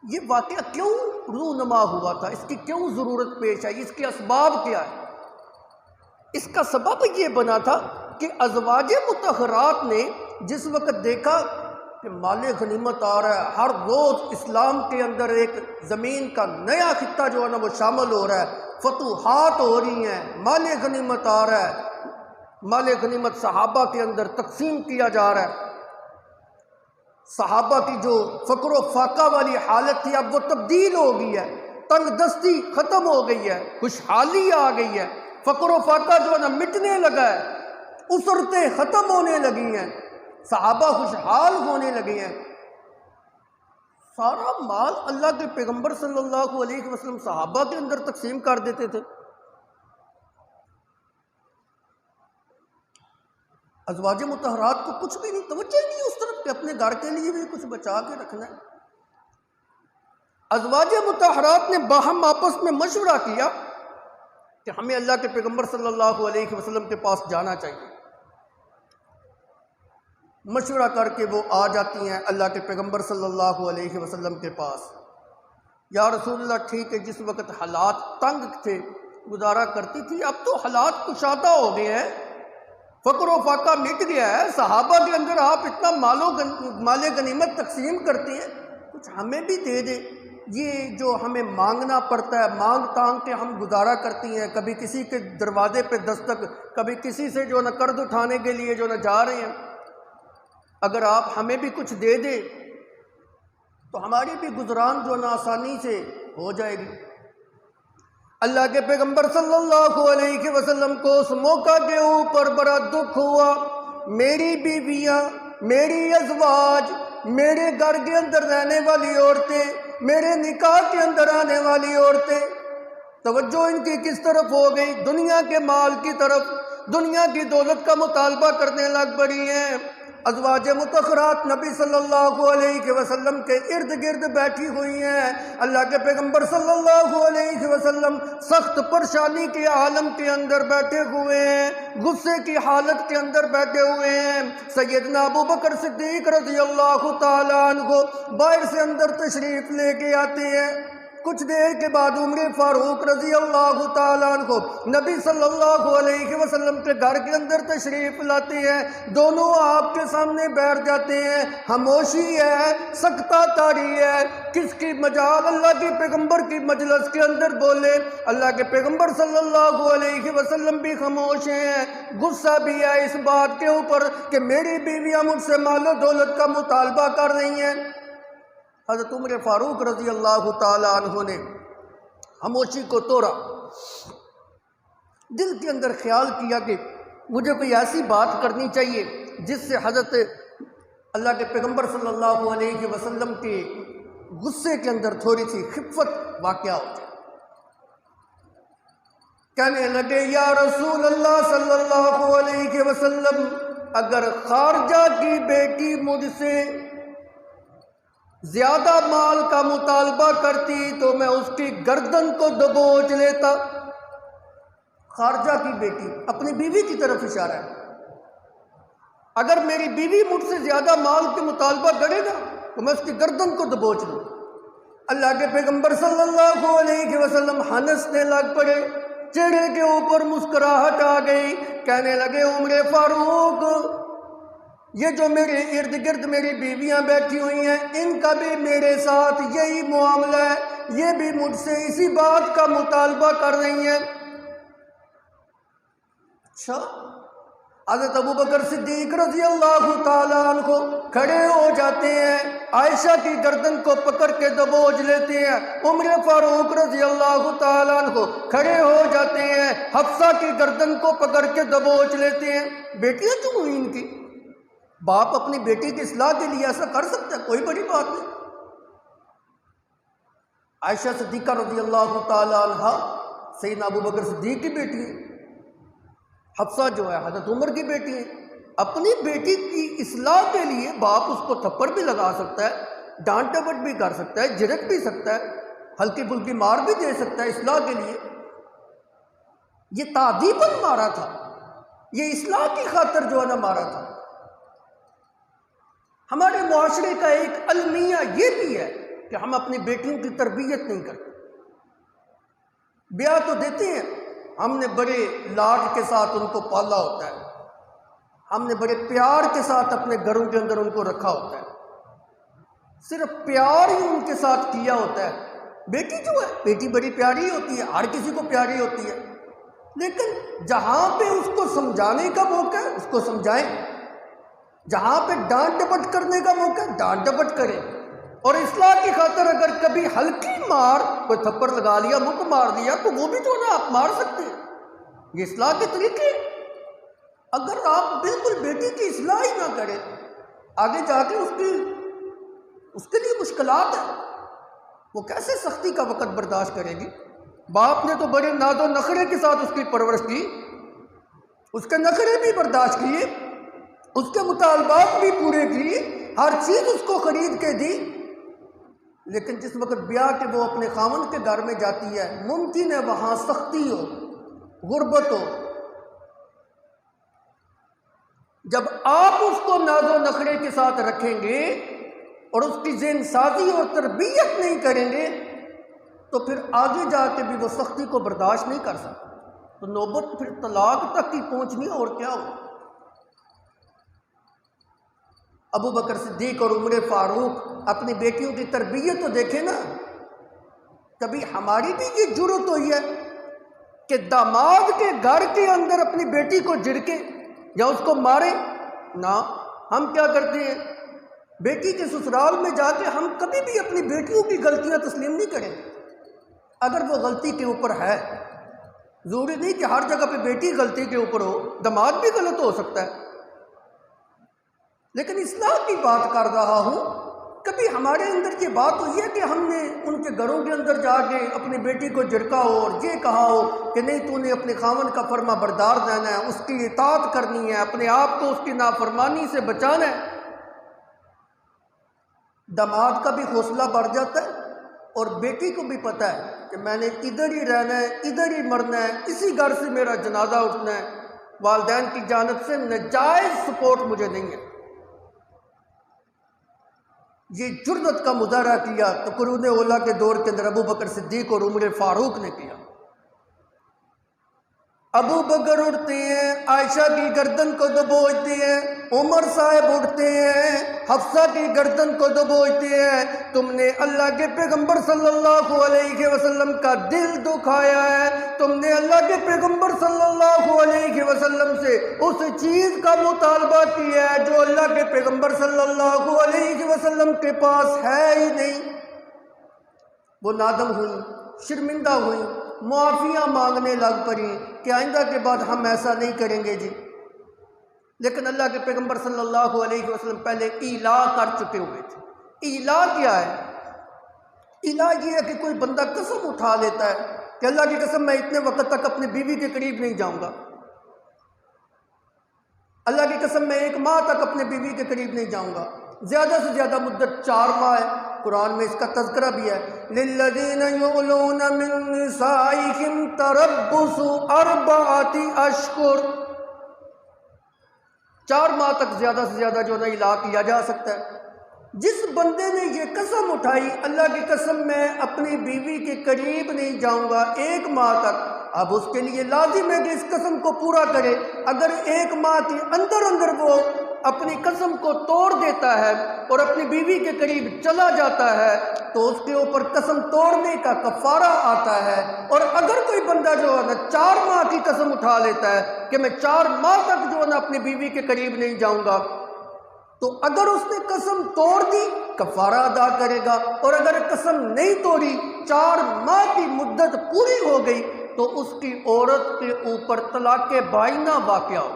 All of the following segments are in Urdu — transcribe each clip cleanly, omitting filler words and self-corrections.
یہ واقعہ کیوں رونما ہوا تھا، اس کی کیوں ضرورت پیش آئی، اس کے اسباب کیا ہے؟ اس کا سبب یہ بنا تھا کہ ازواج مطہرات نے جس وقت دیکھا کہ مال غنیمت آ رہا ہے، ہر روز اسلام کے اندر ایک زمین کا نیا خطہ جو ہے نا وہ شامل ہو رہا ہے، فتوحات ہو رہی ہیں، مال غنیمت آ رہا ہے، مال غنیمت صحابہ کے اندر تقسیم کیا جا رہا ہے، صحابہ کی جو فقر و فاقہ والی حالت تھی اب وہ تبدیل ہو گئی ہے، تنگ دستی ختم ہو گئی ہے، خوشحالی آ گئی ہے، فقر و فاقہ جو ہے نا مٹنے لگا ہے، اسرتیں ختم ہونے لگی ہیں، صحابہ خوشحال ہونے لگے ہیں۔ سارا مال اللہ کے پیغمبر صلی اللہ علیہ وسلم صحابہ کے اندر تقسیم کر دیتے تھے۔ ازواج مطہرات کو کچھ بھی نہیں، توجہ ہی نہیں اس طرف کہ اپنے گھر کے لیے بھی کچھ بچا کے رکھنا ہے۔ ازواج مطہرات نے باہم آپس میں مشورہ کیا کہ ہمیں اللہ کے پیغمبر صلی اللہ علیہ وسلم کے پاس جانا چاہیے۔ مشورہ کر کے وہ آ جاتی ہیں اللہ کے پیغمبر صلی اللہ علیہ وسلم کے پاس۔ یا رسول اللہ، ٹھیک ہے، جس وقت حالات تنگ تھے گزارا کرتی تھی، اب تو حالات کشادہ ہو گئے ہیں، فقر و فاقہ مٹ گیا ہے، صحابہ کے اندر آپ اتنا مال غنیمت تقسیم کرتی ہیں، کچھ ہمیں بھی دے دیں۔ یہ جو ہمیں مانگنا پڑتا ہے، مانگ تانگ کے ہم گزارا کرتی ہیں، کبھی کسی کے دروازے پہ دستک، کبھی کسی سے جو نہ قرض اٹھانے کے لیے جو نہ جا رہے ہیں، اگر آپ ہمیں بھی کچھ دے دیں تو ہماری بھی گزران جو نہ آسانی سے ہو جائے گی۔ اللہ کے پیغمبر صلی اللہ علیہ وسلم کو اس موقع کے اوپر بڑا دکھ ہوا، میری بیویاں، میری ازواج، میرے گھر کے اندر رہنے والی عورتیں، میرے نکاح کے اندر آنے والی عورتیں، توجہ ان کی کس طرف ہو گئی؟ دنیا کے مال کی طرف، دنیا کی دولت کا مطالبہ کرنے لگ پڑی ہیں۔ ازواج مطہرات نبی صلی اللہ علیہ وسلم کے ارد گرد بیٹھی ہوئی ہیں، اللہ کے پیغمبر صلی اللہ علیہ وسلم سخت پریشانی کے عالم کے اندر بیٹھے ہوئے ہیں، غصے کی حالت کے اندر بیٹھے ہوئے ہیں۔ سیدنا ابو بکر صدیق رضی اللہ تعالیٰ عنہ باہر سے اندر تشریف لے کے آتے ہیں، کچھ دیر کے بعد عمر فاروق رضی اللہ تعالیٰ عنہ نبی صلی اللہ علیہ وسلم کے گھر کے اندر تشریف لاتے ہیں، دونوں آپ کے سامنے بیٹھ جاتے ہیں، خاموشی ہے، سکتہ طاری ہے، کس کی مجال اللہ کے پیغمبر کی مجلس کے اندر بولے؟ اللہ کے پیغمبر صلی اللہ علیہ وسلم بھی خاموش ہیں، غصہ بھی ہے اس بات کے اوپر کہ میری بیویاں مجھ سے مال و دولت کا مطالبہ کر رہی ہیں۔ حضرت عمر فاروق رضی اللہ تعالیٰ عنہ نے خاموشی کو توڑا، دل کے اندر خیال کیا کہ مجھے کوئی ایسی بات کرنی چاہیے جس سے حضرت اللہ کے پیغمبر صلی اللہ علیہ وسلم کے غصے کے اندر تھوڑی سی خفت واقع ہو جائے۔ کہنے لگے، یا رسول اللہ صلی اللہ علیہ وسلم، اگر خارجہ کی بیٹی مجھ سے زیادہ مال کا مطالبہ کرتی تو میں اس کی گردن کو دبوچ لیتا۔ خارجہ کی بیٹی، اپنی بیوی کی طرف اشارہ ہے، اگر میری بیوی مجھ سے زیادہ مال کے مطالبہ کرے گا تو میں اس کی گردن کو دبوچ لوں۔ اللہ کے پیغمبر صلی اللہ علیہ وسلم ہنسنے لگ پڑے، چہرے کے اوپر مسکراہٹ آ گئی، کہنے لگے، عمر فاروق، یہ جو میرے ارد گرد میری بیویاں بیٹھی ہوئی ہیں، ان کا بھی میرے ساتھ یہی معاملہ ہے، یہ بھی مجھ سے اسی بات کا مطالبہ کر رہی ہیں۔ اچھا، حضرت ابو بکر صدیق رضی اللہ تعالیٰ عنہ کھڑے ہو جاتے ہیں، عائشہ کی گردن کو پکڑ کے دبوچ لیتے ہیں، عمر فاروق رضی اللہ تعالیٰ عنہ کھڑے ہو جاتے ہیں، حفصہ کی گردن کو پکڑ کے دبوچ لیتے ہیں۔ بیٹیاں کیوں ہوئی ان کی؟ باپ اپنی بیٹی کی اصلاح کے لیے ایسا کر سکتا ہے، کوئی بڑی بات نہیں۔ عائشہ صدیقہ رضی اللہ تعالیٰ عنہ سیدنا ابو بکر صدیق کی بیٹی ہے، حفصہ جو ہے حضرت عمر کی بیٹی ہے۔ اپنی بیٹی کی اصلاح کے لیے باپ اس کو تھپڑ بھی لگا سکتا ہے، ڈانٹ ڈپٹ بھی کر سکتا ہے، جھڑک بھی سکتا ہے، ہلکی پھلکی مار بھی دے سکتا ہے اصلاح کے لیے۔ یہ تعدیباً مارا تھا، یہ اصلاح کی خاطر جو ہے نا مارا تھا۔ ہمارے معاشرے کا ایک المیہ یہ بھی ہے کہ ہم اپنی بیٹیوں کی تربیت نہیں کرتے۔ بیاہ تو دیتے ہیں، ہم نے بڑے لاڈ کے ساتھ ان کو پالا ہوتا ہے، ہم نے بڑے پیار کے ساتھ اپنے گھروں کے اندر ان کو رکھا ہوتا ہے، صرف پیار ہی ان کے ساتھ کیا ہوتا ہے۔ بیٹی جو ہے، بیٹی بڑی پیاری ہوتی ہے، ہر کسی کو پیاری ہوتی ہے، لیکن جہاں پہ اس کو سمجھانے کا موقع ہے اس کو سمجھائیں، جہاں پہ ڈانٹ ڈپٹ کرنے کا موقع ہے ڈانٹ ڈپٹ کریں، اور اصلاح کی خاطر اگر کبھی ہلکی مار، کوئی تھپڑ لگا لیا، مک مار دیا، تو وہ بھی تو نا آپ مار سکتے ہیں، یہ اصلاح کے طریقے۔ اگر آپ بالکل بیٹی کی اصلاح ہی نہ کریں، آگے جا کے اس کے لیے مشکلات ہیں، وہ کیسے سختی کا وقت برداشت کرے گی؟ باپ نے تو بڑے ناز و نخرے کے ساتھ اس کی پرورش کی، اس کے نخرے بھی برداشت کیے، اس کے مطالبات بھی پورے کیے، ہر چیز اس کو خرید کے دی، لیکن جس وقت بیاہ کے وہ اپنے خاوند کے گھر میں جاتی ہے، ممکن ہے وہاں سختی ہو، غربت ہو، جب آپ اس کو ناز و نخرے کے ساتھ رکھیں گے اور اس کی ذہن سازی اور تربیت نہیں کریں گے تو پھر آگے جا کے بھی وہ سختی کو برداشت نہیں کر سکتا، تو نوبت پھر طلاق تک کی پہنچنی اور کیا ہو۔ ابو بکر صدیق اور عمر فاروق اپنی بیٹیوں کی تربیت تو دیکھیں نا، کبھی ہماری بھی یہ جرت ہوئی ہے کہ داماد کے گھر کے اندر اپنی بیٹی کو جھڑکے یا اس کو مارے؟ نہ، ہم کیا کرتے ہیں، بیٹی کے سسرال میں جا کے ہم کبھی بھی اپنی بیٹیوں کی غلطیاں تسلیم نہیں کریں، اگر وہ غلطی کے اوپر ہے، ضروری نہیں کہ ہر جگہ پہ بیٹی غلطی کے اوپر ہو، داماد بھی غلط ہو سکتا ہے، لیکن اصلاح کی بات کر رہا ہوں۔ کبھی ہمارے اندر یہ بات ہوئی ہے کہ ہم نے ان کے گھروں کے اندر جا کے اپنی بیٹی کو جھڑکا ہو اور یہ کہا ہو کہ نہیں، تو نے اپنے خاوند کا فرما بردار رہنا ہے، اس کی اطاعت کرنی ہے، اپنے آپ کو اس کی نافرمانی سے بچانا ہے؟ داماد کا بھی حوصلہ بڑھ جاتا ہے اور بیٹی کو بھی پتہ ہے کہ میں نے ادھر ہی رہنا ہے، ادھر ہی مرنا ہے، اسی گھر سے میرا جنازہ اٹھنا ہے، والدین کی جانب سے ناجائز سپورٹ مجھے نہیں ہے۔ یہ جرأت کا مظاہرہ کیا تو قرون اولیٰ کے دور کے اندر ابو بکر صدیق اور عمر فاروق نے کیا۔ ابو بکر اٹھتے ہیں، عائشہ کی گردن کو دبوچتے ہیں، عمر صاحب اٹھتے ہیں، حفصہ کی گردن کو دبوچتے ہیں، تم نے اللہ کے پیغمبر صلی اللہ علیہ وسلم کا دل دکھایا ہے، تم نے اللہ کے پیغمبر صلی اللہ علیہ وسلم سے اس چیز کا مطالبہ کیا ہے جو اللہ کے پیغمبر صلی اللہ علیہ وسلم کے پاس ہے ہی نہیں۔ وہ نادم ہوئی، شرمندہ ہوئی، معافیاں مانگنے لگ پڑی کہ آئندہ کے بعد ہم ایسا نہیں کریں گے جی، لیکن اللہ کے پیغمبر صلی اللہ علیہ وسلم پہلے ایلا کر چکے ہوئے تھے۔ ایلا کیا ہے؟ ایلا یہ ہے کہ کوئی بندہ قسم اٹھا لیتا ہے کہ اللہ کی قسم میں اتنے وقت تک اپنی بیوی کے قریب نہیں جاؤں گا، اللہ کی قسم میں 1 ماہ تک اپنے بیوی کے قریب نہیں جاؤں گا، زیادہ سے زیادہ مدت 4 ماہ ہے، قرآن میں اس کا تذکرہ بھی ہے، لِلَّذِينَ يُؤْلُونَ مِن نِّسَائِهِمْ تَرَبُّصُ 4 أَشْهُرٍ، 4 ماہ تک زیادہ سے زیادہ جو ہے الا کیا جا سکتا ہے۔ جس بندے نے یہ قسم اٹھائی اللہ کی قسم میں اپنی بیوی کے قریب نہیں جاؤں گا 1 ماہ تک، اب اس کے لیے لازم ہے کہ اس قسم کو پورا کرے۔ اگر 1 ماہ کے اندر اندر وہ اپنی قسم کو توڑ دیتا ہے اور اپنی بیوی کے قریب چلا جاتا ہے تو اس کے اوپر قسم توڑنے کا کفارہ آتا ہے، اور اگر کوئی بندہ جو ہے نا 4 ماہ کی قسم اٹھا لیتا ہے کہ میں 4 ماہ تک جو ہے نا اپنی بیوی کے قریب نہیں جاؤں گا، تو اگر اس نے قسم توڑ دی کفارہ ادا کرے گا، اور اگر قسم نہیں توڑی 4 ماہ کی مدت پوری ہو گئی تو اس کی عورت کے اوپر طلاق بائنہ واقع ہو۔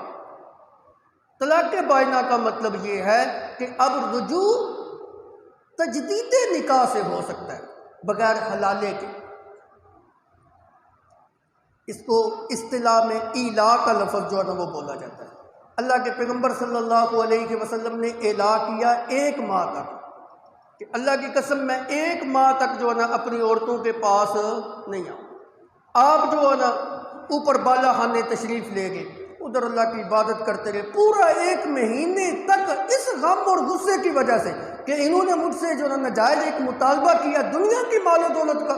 طلاق بائنہ کا مطلب یہ ہے کہ اب رجوع تجدید نکاح سے ہو سکتا ہے بغیر حلالے کے۔ اس کو اصطلاح میں ایلا کا لفظ جو ہے نا وہ بولا جاتا ہے۔ اللہ کے پیغمبر صلی اللہ علیہ وسلم نے اعلا کیا 1 ماہ تک کہ اللہ کی قسم میں 1 ماہ تک جو ہے نا اپنی عورتوں کے پاس نہیں آؤں۔ آپ جو ہے نا اوپر بالا خانے تشریف لے گئے، ادھر اللہ کی عبادت کرتے رہے پورا 1 مہینے تک، اس غم اور غصے کی وجہ سے کہ انہوں نے مجھ سے جو ناجائز ایک مطالبہ کیا دنیا کی مال و دولت کا۔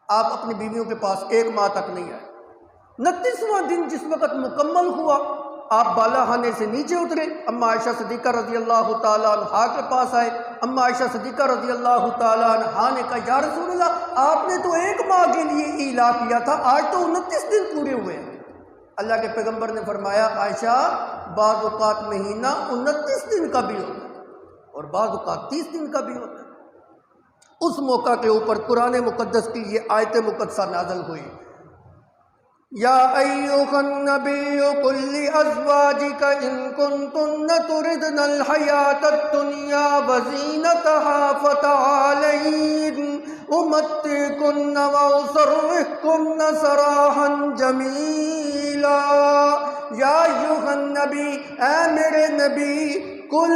آپ اپنی بیویوں کے پاس 1 ماہ تک نہیں آئے۔ 29واں دن جس وقت مکمل ہوا، آپ بالا خانے سے نیچے اترے، اما عائشہ صدیقہ رضی اللہ تعالیٰ عنہا کے پاس آئے۔ اما عائشہ صدیقہ رضی اللہ تعالیٰ عنہا نے کہا یا رسول اللہ، آپ نے تو 1 ماہ کے لیے اعلان کیا تھا، آج تو 29 دن پورے ہوئے ہیں۔ اللہ کے پیغمبر نے فرمایا عائشہ، بعض اوقات مہینہ 29 دن کا بھی ہوتا ہے اور بعض اوقات 30 دن کا بھی ہوتا ہے۔ اس موقع کے اوپر قرآن مقدس کی یہ آیت مقدسہ نازل ہوئی، یا ایھا النبی قل لازواجک ان کنتن تردن الحیاۃ الدنیا وزینتها فتعالین امتعکن واسرحکن سراحا جمیلا۔ یا ایھا النبی، اے میرے نبی، قل،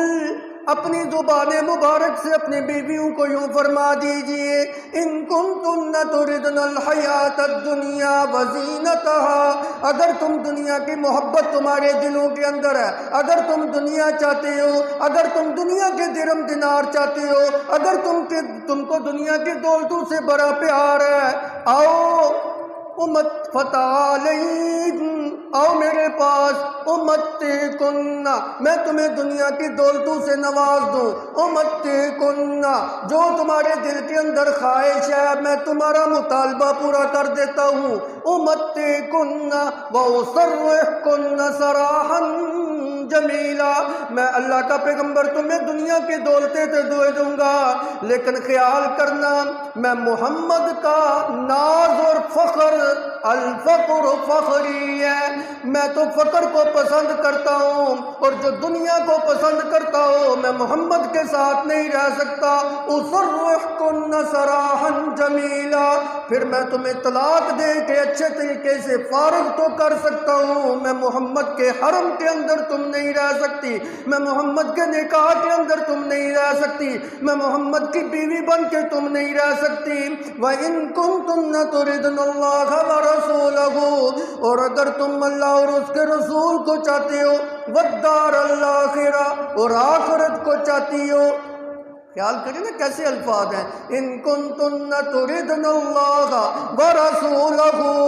اپنی زبان مبارک سے اپنی بیویوں کو یوں فرما دیجئے، ان کنتن تردن الحیات الدنیا وزینتها، اگر تم دنیا کی محبت تمہارے دلوں کے اندر ہے، اگر تم دنیا چاہتے ہو، اگر تم دنیا کے درم دینار چاہتے ہو، اگر تم کو دنیا کی دولتوں سے بڑا پیار ہے، آؤ آؤ میرے پاس، امتعکن، میں تمہیں دنیا کی دولتوں سے نواز دوں، امتعکن، جو تمہارے دل کے اندر خواہش ہے میں تمہارا مطالبہ پورا کر دیتا ہوں، امتعکن واسرحکن سراحا جمیلا، میں اللہ کا پیغمبر تمہیں دنیا کی دولتیں تو دے دوں گا، لیکن خیال کرنا میں محمد کا ناز اور فخر، الفقر فخری ہے، میں تو فقر کو پسند کرتا ہوں اور جو دنیا کو پسند کرتا ہوں میں محمد کے ساتھ نہیں رہ سکتا، اسرحکن سراحا جمیلا، پھر میں تمہیں طلاق دے کے اچھے طریقے سے فارغ تو کر سکتا ہوں، میں محمد کے حرم کے اندر تم نہیں رہ سکتی، میں محمد کے نکاح کے اندر تم نہیں رہ سکتی، میں محمد کی بیوی بن کے تم نہیں رہ سکتی، وَإِن كُنتُنَّ تُرِدْنَ اللَّهَ وَرَسُولَهُ، اور اگر تم اللہ اور اس کے رسول کو چاہتے ہو، وَالدَّارَ الْآخِرَةَ، اور آخرت کو چاہتی ہو، خیال کریں نا کیسے الفاظ ہیں، ان کنتن تردن اللہ ورسولہ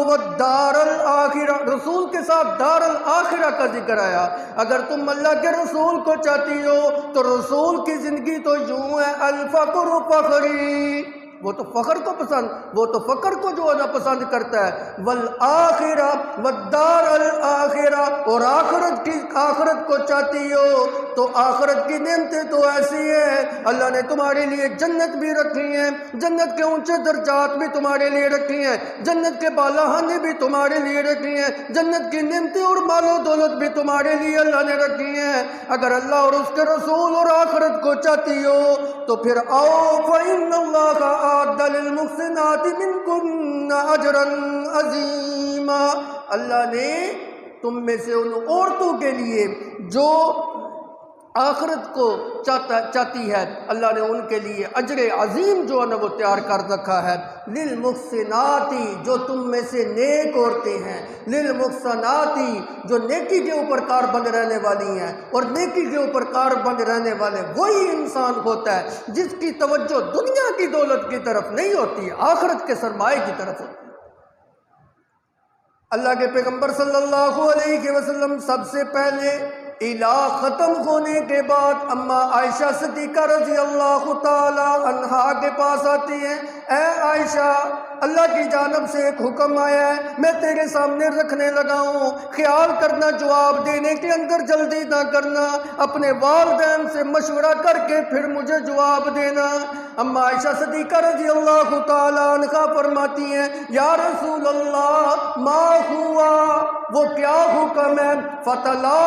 والدار الآخرہ، رسول کے ساتھ دار الآخرہ کا ذکر آیا، اگر تم اللہ کے رسول کو چاہتی ہو تو رسول کی زندگی تو یوں ہے، الفقر فخری، وہ تو فخر کو پسند، وہ تو فقر کو جو ہے نا پسند کرتا ہے، والآخرہ والدار الآخرہ، اور آخرت کو چاہتی ہو تو آخرت کی نعمتیں تو ایسی ہیں، اللہ نے تمہارے لیے جنت بھی رکھی ہیں، جنت کے اونچے درجات بھی تمہارے لیے رکھی ہیں، جنت کے بالاخانے بھی تمہارے لیے رکھی ہیں، جنت کی نعمتیں اور مال و دولت بھی تمہارے لیے اللہ نے رکھی ہیں، اگر اللہ اور اس کے رسول اور آخرت کو چاہتی ہو تو پھر آؤ، فإن اللہ أعد للمحسنات منکن اجرا عظیما، اللہ نے تم میں سے ان عورتوں کے لیے جو آخرت کو چاہتی ہے، اللہ نے ان کے لیے اجر عظیم جو ہے نا وہ تیار کر رکھا ہے، للمحسناتی، جو تم میں سے نیک عورتیں ہیں، للمحسناتی، جو نیکی کے اوپر کار بند رہنے والی ہیں، اور نیکی کے اوپر کار بند رہنے والے وہی انسان ہوتا ہے جس کی توجہ دنیا کی دولت کی طرف نہیں ہوتی، آخرت کے سرمایے کی طرف ہوتی ہے۔ اللہ کے پیغمبر صلی اللہ علیہ وسلم سب سے پہلے الہ ختم ہونے کے بعد اما عائشہ صدیقہ رضی اللہ تعالی عنہا کے پاس آتی ہیں، اے عائشہ، اللہ کی جانب سے ایک حکم آیا ہے، میں تیرے سامنے رکھنے لگا ہوں، خیال کرنا، جواب دینے کے اندر جلدی نہ کرنا، اپنے والدین سے مشورہ کر کے پھر مجھے جواب دینا۔ اما عائشہ صدیقہ رضی اللہ تعالی عنہا فرماتی ہیں، یا رسول اللہ، ما ہوا، وہ کیا حکم ہے؟ فتلا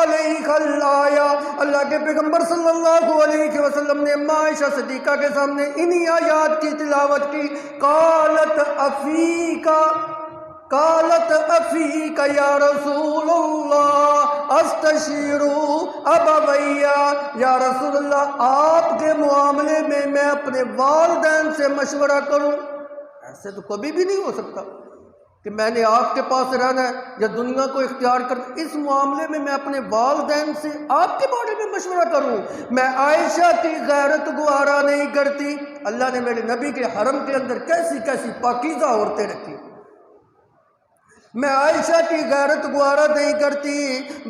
علیہ الآیہ، اللہ کے پیغمبر صلی اللہ علیہ وسلم نے اما عائشہ صدیقہ کے سامنے انہی آیات کی تلاوت کی، قالت افیک یا رسول اللہ استشیرو ابویا، یا رسول اللہ آپ کے معاملے میں اپنے والدین سے مشورہ کروں؟ ایسے تو کبھی بھی نہیں ہو سکتا، کہ میں نے آپ کے پاس رہنا ہے یا دنیا کو اختیار کرنا، اس معاملے میں میں اپنے والدین سے آپ کے بارے میں مشورہ کروں؟ میں عائشہ کی غیرت گوارا نہیں کرتی۔ اللہ نے میرے نبی کے حرم کے اندر کیسی کیسی پاکیزہ عورتیں رکھی، میں عائشہ کی غیرت گوارا نہیں کرتی۔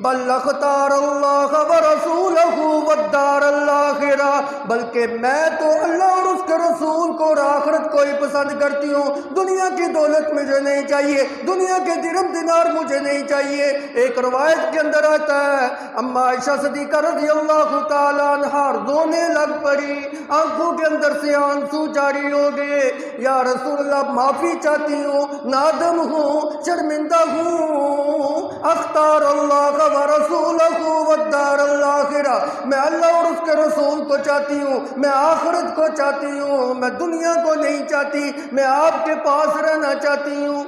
بل اختار اللہ ورسولہ والدار الآخرہ، بلکہ میں تو اللہ اور اس کے رسول کو اور آخرت کو ہی پسند کرتی ہوں۔ دنیا کی دولت مجھے نہیں چاہیے، دنیا کے درہم دینار مجھے نہیں چاہیے۔ ایک روایت کے اندر آتا ہے اما عائشہ صدیقہ رضی اللہ تعالیٰ عنہا رونے لگ پڑی، آنکھوں کے اندر سے آنسو جاری ہو گئے۔ یا رسول اللہ، معافی چاہتی ہوں، نادم ہوں، شرمندہ ہوں، اختار اللہ ورسولہ والدار الآخرہ، میں اللہ اور اس کے رسول کو چاہتی ہوں، میں آخرت کو چاہتی ہوں، میں دنیا کو نہیں چاہتی، میں آپ کے پاس رہنا چاہتی ہوں۔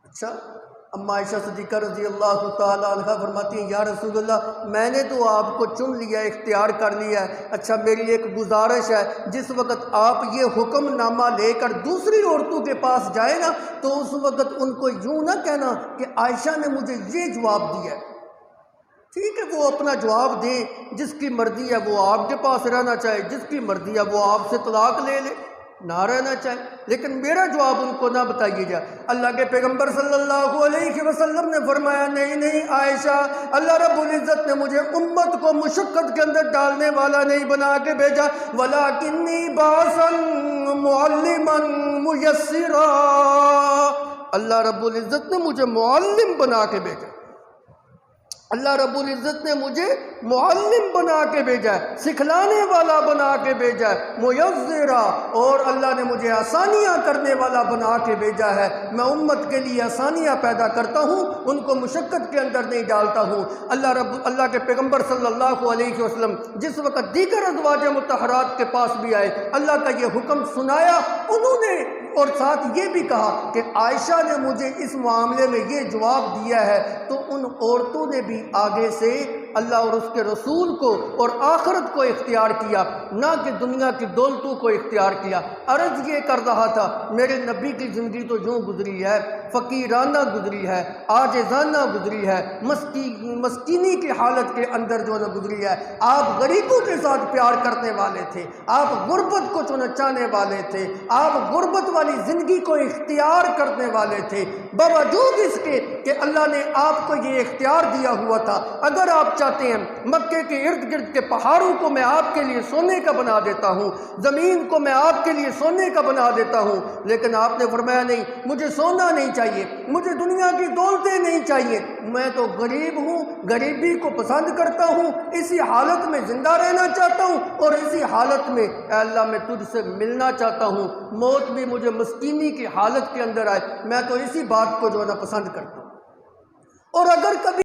اچھا، اما عائشہ صدیقہ رضی اللہ تعالیٰ عنہ فرماتی ہیں یا رسول اللہ، میں نے تو آپ کو چن لیا، اختیار کر لیا ہے، اچھا میری ایک گزارش ہے، جس وقت آپ یہ حکم نامہ لے کر دوسری عورتوں کے پاس جائیں نا تو اس وقت ان کو یوں نہ کہنا کہ عائشہ نے مجھے یہ جواب دیا ہے۔ ٹھیک ہے، وہ اپنا جواب دیں، جس کی مرضی ہے وہ آپ کے پاس رہنا چاہے، جس کی مرضی ہے وہ آپ سے طلاق لے لے، نہ رہنا چاہے، لیکن میرا جواب ان کو نہ بتائیے جائے۔ اللہ کے پیغمبر صلی اللہ علیہ وسلم نے فرمایا نہیں نہیں عائشہ، اللہ رب العزت نے مجھے امت کو مشقت کے اندر ڈالنے والا نہیں بنا کے بھیجا، وَلَكِنِّي بَعْثًا مُعَلِّمًا مُيَسِّرًا، اللہ رب العزت نے مجھے معلم بنا کے بھیجا، اللہ رب العزت نے مجھے معلم بنا کے بھیجا ہے، سکھلانے والا بنا کے بھیجا ہے، میسرا، اور اللہ نے مجھے آسانیاں کرنے والا بنا کے بھیجا ہے۔ میں امت کے لیے آسانیاں پیدا کرتا ہوں، ان کو مشقت کے اندر نہیں ڈالتا ہوں۔ اللہ کے پیغمبر صلی اللہ علیہ وسلم جس وقت دیگر ازواج مطہرات کے پاس بھی آئے، اللہ کا یہ حکم سنایا انہوں نے، اور ساتھ یہ بھی کہا کہ عائشہ نے مجھے اس معاملے میں یہ جواب دیا ہے، تو ان عورتوں نے بھی آگے سے اللہ اور اس کے رسول کو اور آخرت کو اختیار کیا، نہ کہ دنیا کی دولتوں کو اختیار کیا۔ عرض یہ کر رہا تھا میرے نبی کی زندگی تو یوں گزری ہے، فقیرانہ گزری ہے، عاجزانہ گزری ہے، مسکینی کی حالت کے اندر جو نہ گزری ہے۔ آپ غریبوں کے ساتھ پیار کرنے والے تھے، آپ غربت کو چنچانے والے تھے، آپ غربت والی زندگی کو اختیار کرنے والے تھے، باوجود اس کے کہ اللہ نے آپ کو یہ اختیار دیا ہوا تھا۔ اگر آپ چاہتے ہیں مکے کے ارد گرد کے پہاڑوں کو میں آپ کے لیے سونے کا بنا دیتا ہوں، زمین کو میں آپ کے لیے سونے کا بنا دیتا ہوں، لیکن آپ نے فرمایا نہیں، مجھے سونا نہیں چاہیے، مجھے دنیا کی دولتیں نہیں چاہیے، میں تو غریب ہوں، غریبی کو پسند کرتا ہوں، اسی حالت میں زندہ رہنا چاہتا ہوں، اور اسی حالت میں اے اللہ میں تجھ سے ملنا چاہتا ہوں، موت بھی مجھے مسکینی کی حالت کے اندر آئے، میں تو اسی بات کو جو ہے نا پسند کرتا ہوں۔ اور اگر کبھی